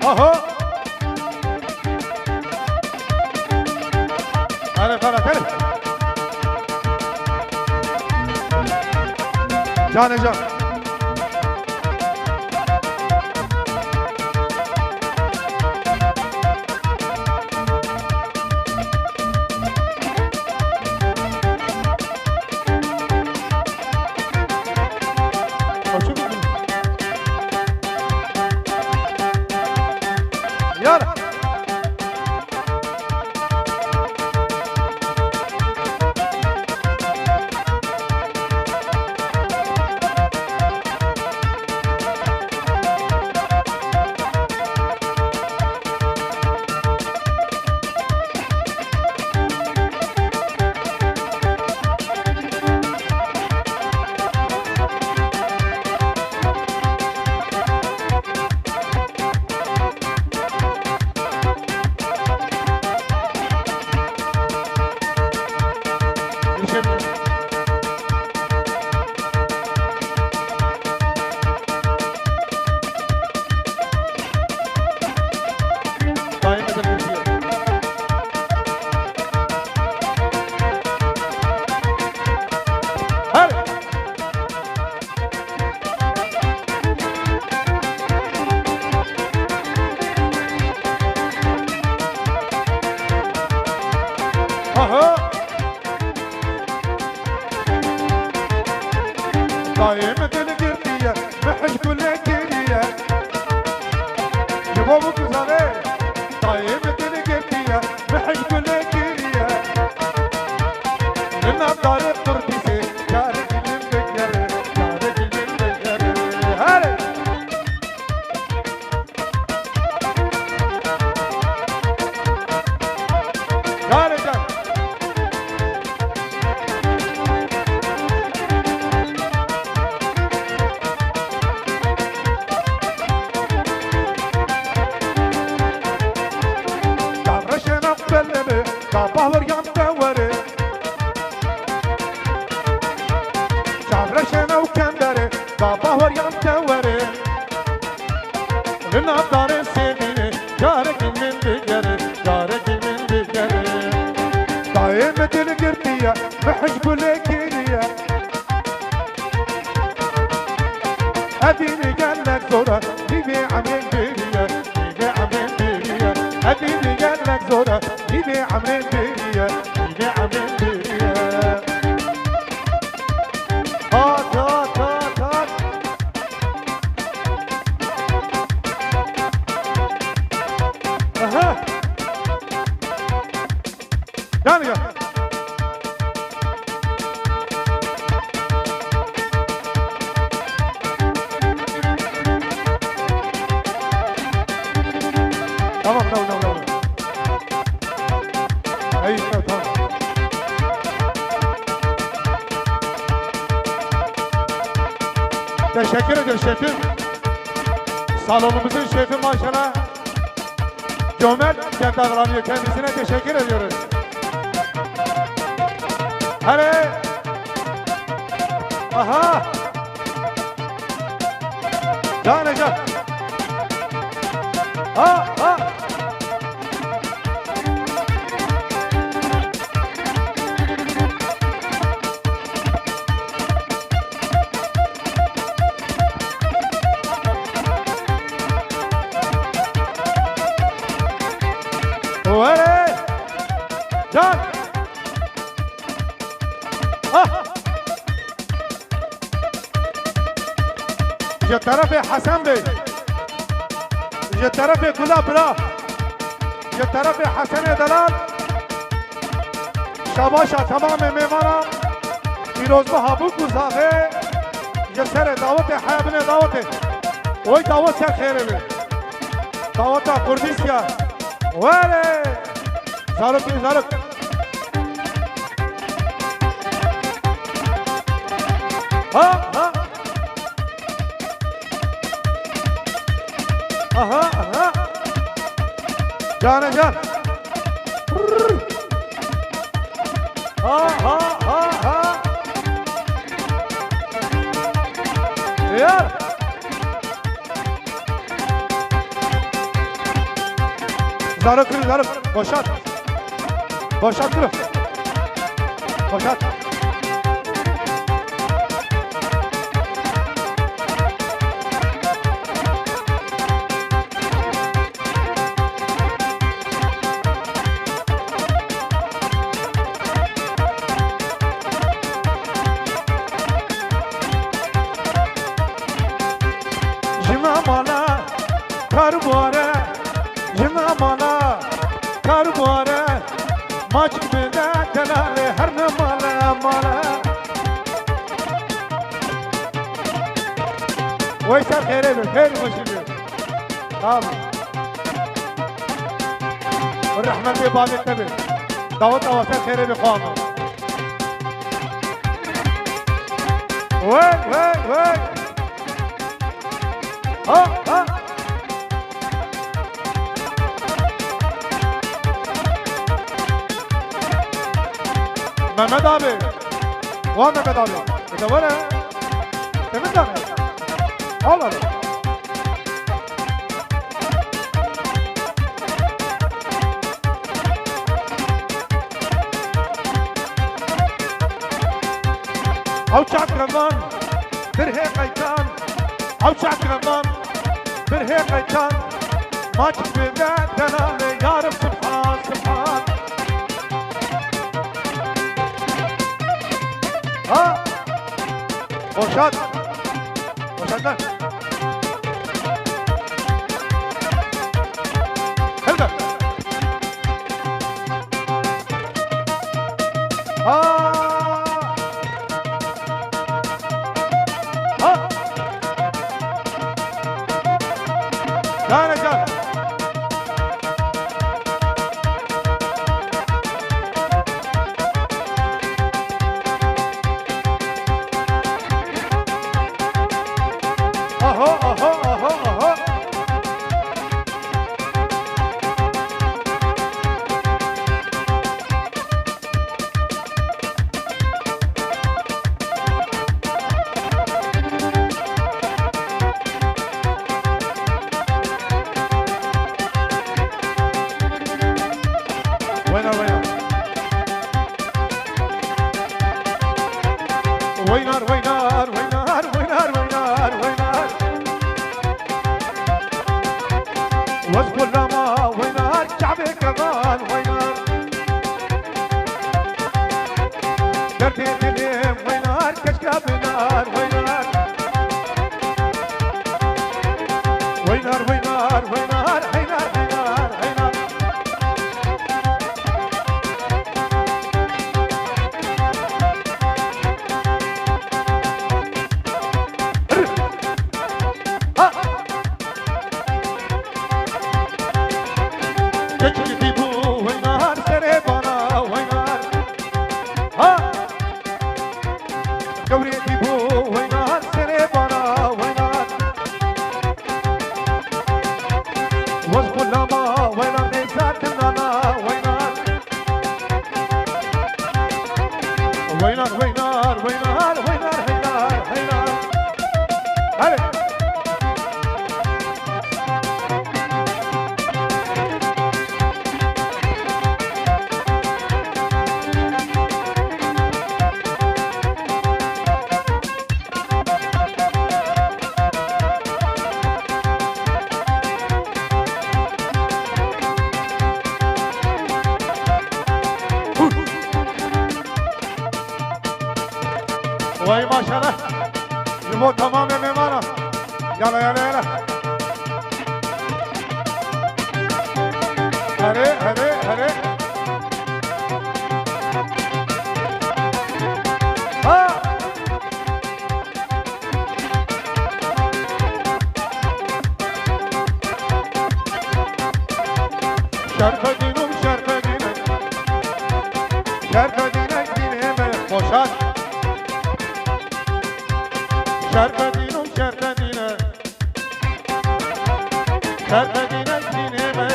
اهو هلا فرح هلا جان جان يلا دايمة القرنية محش كل الدنيا جبوبك زغير دايمة القرنية محش كل الدنيا من أبطال التركيسي جارك من بكر جارك من بكر هلا جارك باور يام دوري شعرشنا وكندري باور يام دوري لنا دار السيميني جارك من بجري جارك من بجري دايمة القرنية بحجب الكينية أديني قال لك زورة يبيع من بيرية يبيع من بيرية أديني قال لك زورة يبيع من بيرية يبيع من بيرية هات هات هات هات أها جاني تمام نو نو نو ايوه tamam. Teşekkür ederim şefim. Salonumuzun şefi maşallah. Cömert davranıyor. Kendisine teşekkür ediyoruz. Hadi. Aha. Can can. Ha ha. وين جان جا طرف حسن بي جا طرف كلا برا جا طرف حسن دلال شاباشا تمام ميمانا پیروز بهابو گزاغه جا سر دعوت حیابن دعوت وی دعوت سر خیره بی دعوت کردیسیا ولی زارک زارک ها ها aha aha can can ha ha ha ha ya زارو كري زارو بوشات بوشات كرو بوشات Karbore, jina mala, karbore, maç bile telale her ne mala mala. Vay sen kere bir, her başını. Tamam. Rahmet ibadet tabi. Davat avasel kere bir konu. Vay vay vay. Ha ha. Mehmet abi. Var Mehmet abi. Bir de var ya. Temiz mi? Al abi. Avçak Raman. Bir hekaytan. Avçak Raman. Bir hekaytan. Maç bir de denale. Yarım subhan subhan. Ha? Boşat. Boşat lan. Helal. Ha. Ha. Can can. Aha aha aha aha. Buena buena. Oynar oynar oynar oynar oynar oynar. واذكر لما وينار شعبي كمان وينار درتي تلم وينار كشكاب نار وينار وينار وينار وينار حينار حينار حينار Geçti bu oynar sere bana oynar. Ha. Gavreti bu oynar sere bana oynar. Vazbullama oynar neysatın ana oynar. Oynar oynar oynar oynar oynar oynar. Hadi. Vay maşallah. Limon tamamen memana. Yala yala yala. Hadi hadi hadi. Ha. Şerfedinum şerfedine. Şerfedine dineme boşat. Şerfedinum şerfedine. Şerfedine dineme.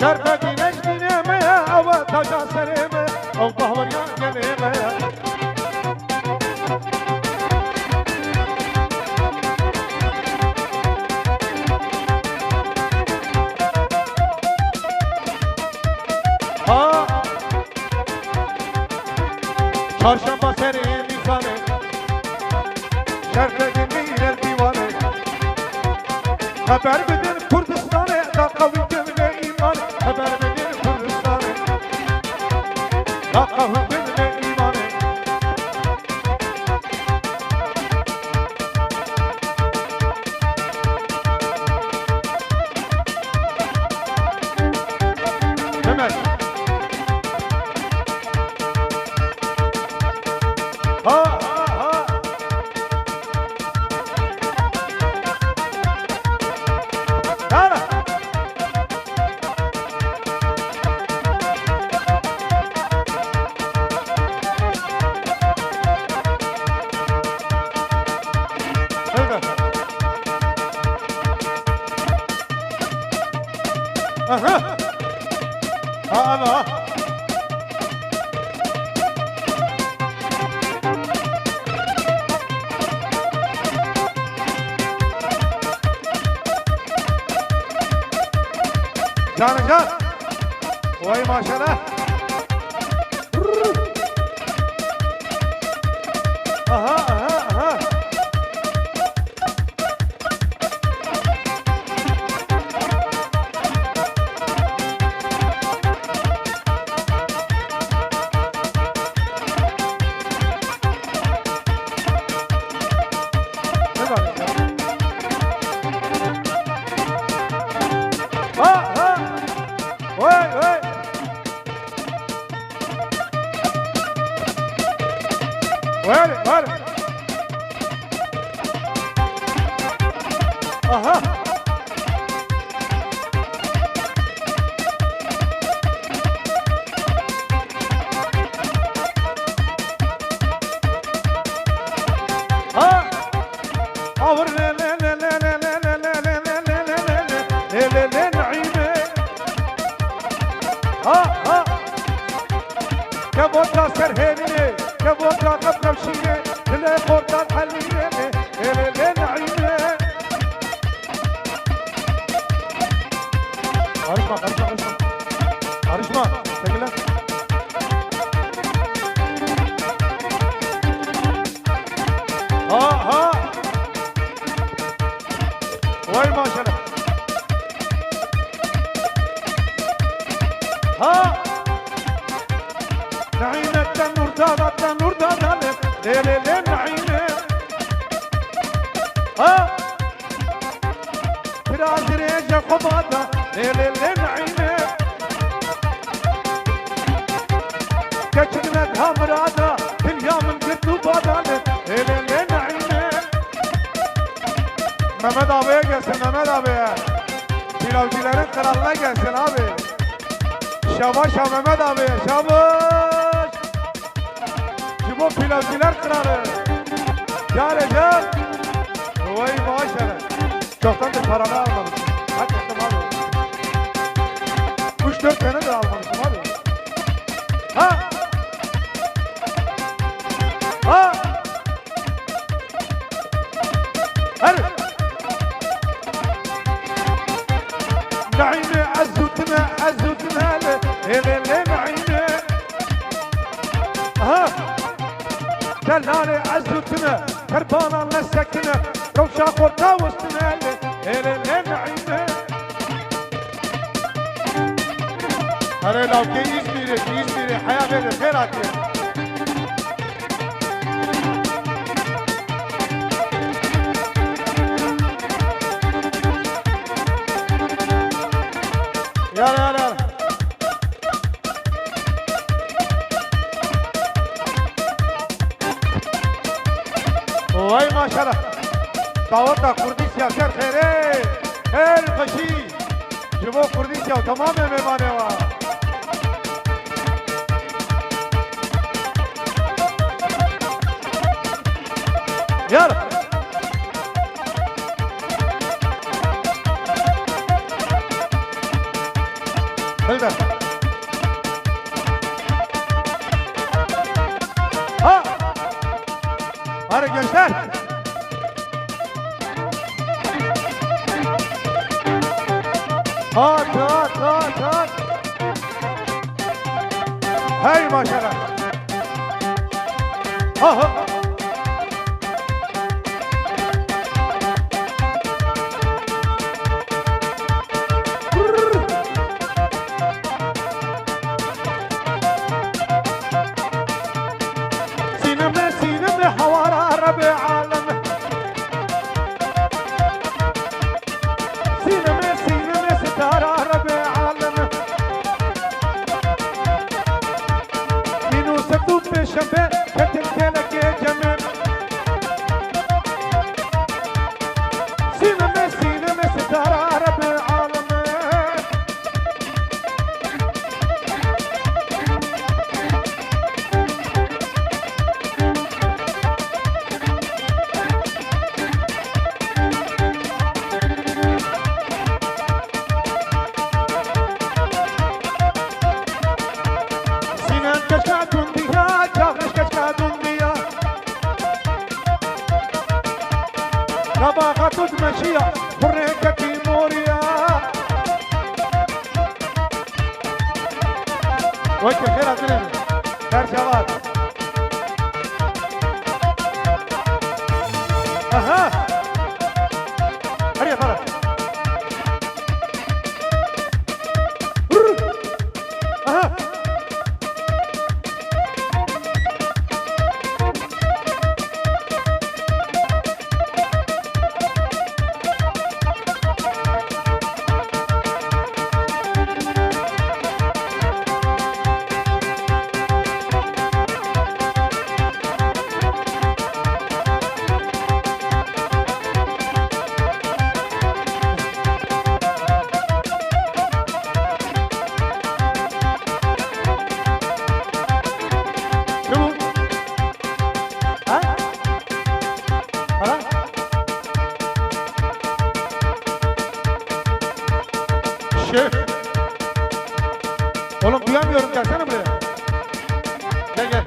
Şerfedine dineme. Ava taşa sereme. Allah var ya geleme. çarşamba senin lisanı şerh edin el divanı haber bedin Kurdistan'ı da kavim ve iman haber bedin Kurdistan'ı da kavim ve imanı Mehmet ha ha ha Nara Evet Aha Ha ana Can Vay maşallah Aha aha aha Ne var ya? Ha ha Vay vay Vay Aha Ha Avr le le le le le le le le le le le naime Ha ha Kebota serhenine Kebota kapkavşine Dile kortan haline Le le naime Karışma Karışma Çekil lan Ha ha Vay maşallah Ha Na'imetten nurdadan Le le le naime Ha Biraz rece kubada Le le le naime Geçirmek hamrada Filyamın gırtubada Le le le naime Mehmet abiye gelsin Mehmet abiye Pilavcıların kralına gelsin abi Şabaş ha Mehmet abiye şabaş Cibo pilavcılar kralı Ya Recep Vay maşallah Çoktandır paranı almamışım Hakikaten abi 3-4 senedir almamışım abi Ha Ha Hadi Naime azzutuna le naime Aha Dellale azzutuna Kerbanan le sekine Rovşa korta vustuna le naime Hare lavke İzmir'i hayal verir Herat ya Yala Vay maşallah Davata Kurdisya ser khere Her kaşi Jibo Kurdisya tamamen mevane var Yala Hıldar Ha Hadi gençler At Hey maşallah Aha. سينما سينما حوار رب العالم سينما سينما ستارة رب العالم منو ستوب بشبه كتلتلك يا جمال سينما سينما ستارة رب العالم سينان كشكاتون بيها جاغش كشكاتون بيها رباغة مشية فريكة تيموريا وجه الخير عزيزي دار شباب اها هريا فرح اها شو ها ها şef oğlum duyamıyorum gelsene buraya gel gel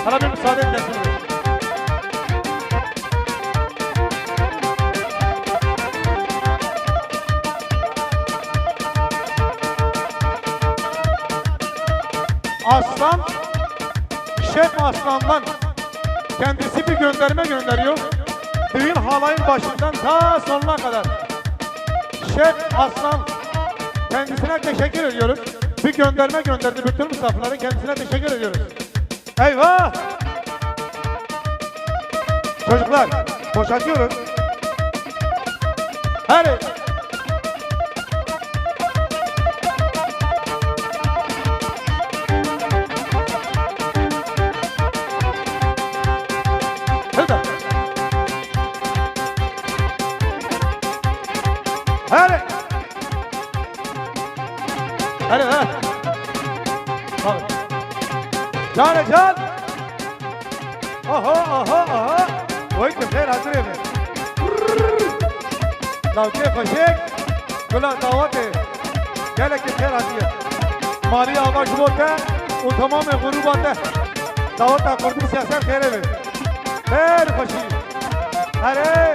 bana bir müsaade et gelsene buraya Aslan Şef Aslan'dan kendisi bir gönderme gönderiyor. Düğün halayın başından ta sonuna kadar. Şef Aslan kendisine teşekkür ediyoruz. Bir gönderme gönderdi bütün misafirlerin kendisine teşekkür ediyoruz. Eyvah! Çocuklar boşaltıyoruz. Hadi. Hadi. Hadi ha. Bak. Can can. Aha aha aha. Oy kızlar hazır mı? Lavke faşek. Kula davet et. Gel kızlar hazır. Mali avaş bote. O tamamen gurubatte. Davet akordum siyaset kere mi? Her faşi. Hadi.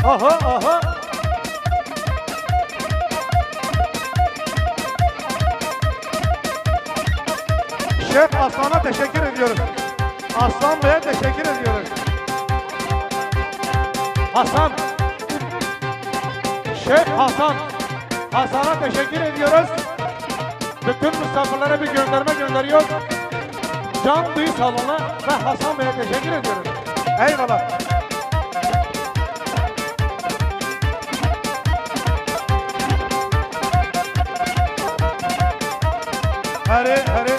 Aha aha. Şef Aslan'a teşekkür ediyoruz. Aslan Bey'e teşekkür ediyoruz. Hasan. Şef Hasan. Hasan'a teşekkür ediyoruz. Bütün misafirlere bir gönderme gönderiyor. Can Duy Salon'a ve Hasan Bey'e teşekkür ediyoruz. Eyvallah. Hadi hadi.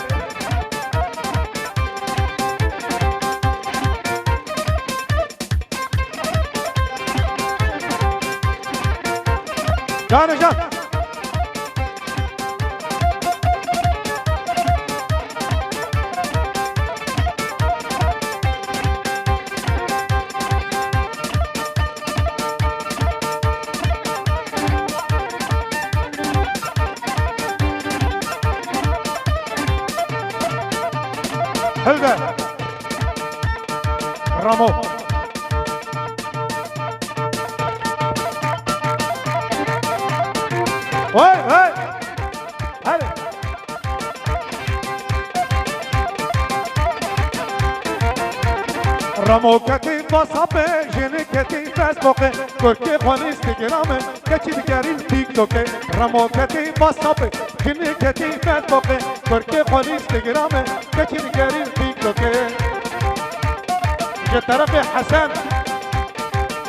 Can can. Helga Ramo وای وای هله رموكتي بصابة جنكتي فيسبوك كركي خوان انستغرام كتي بكاري تيك توك رموكتي بصابة جنكتي فيسبوك كركي خوان انستغرام كتي بكاري تيك توك جتربي حسن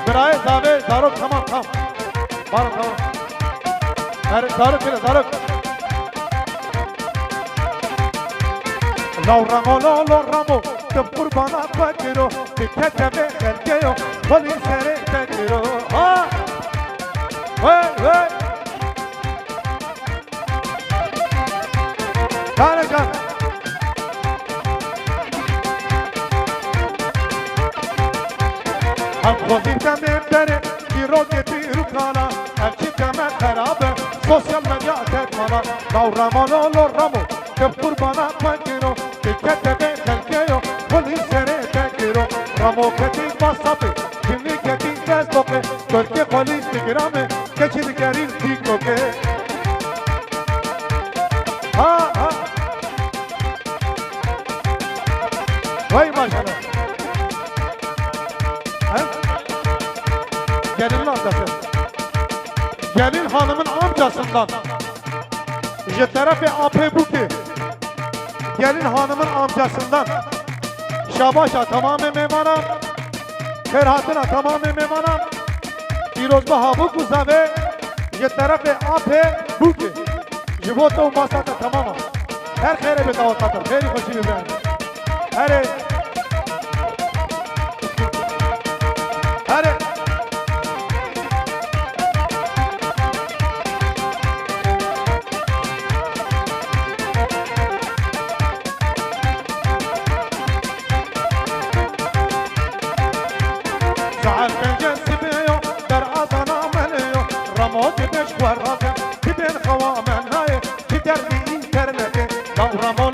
براي زاوي زاروك تمام تمام بارك تمام زاروك كده زاروك لو رامو لو رامو تب قربانا فكرو بكتب خلقيو ولي سري تكرو ها وي وي تعال تعال هم خوزي تمام بري في روكتي ركانا هرچی کمه خرابه سوشال مدیا تکمانا لو رامو لو رامو تب قربانا فكرو بكتب خلقيو ولي سري تكرو رامو كتي بصابي جني كتي فيسبوك كركي قولي انستغرام كتي بكاري تيك توك ها ها وای ماشاءالله Gelin amcası. Gelin hanımın amcasından. Je tarafı AP Buki. Gelin hanımın amcasından. Şabaşa tamamen memanam. Ferhatına tamamen memanam. Pirozba Habuk Uzave. Je tarafı AP Buki. Jivoto masata tamamı. Her kere bir davet atar. Kheri hoşi İbrahim. Hare. Hare. زعل بنجسبيو در آذانا مليو رموت بش ورافع تبين خوامن هاي تدربي انترنتي لو رمو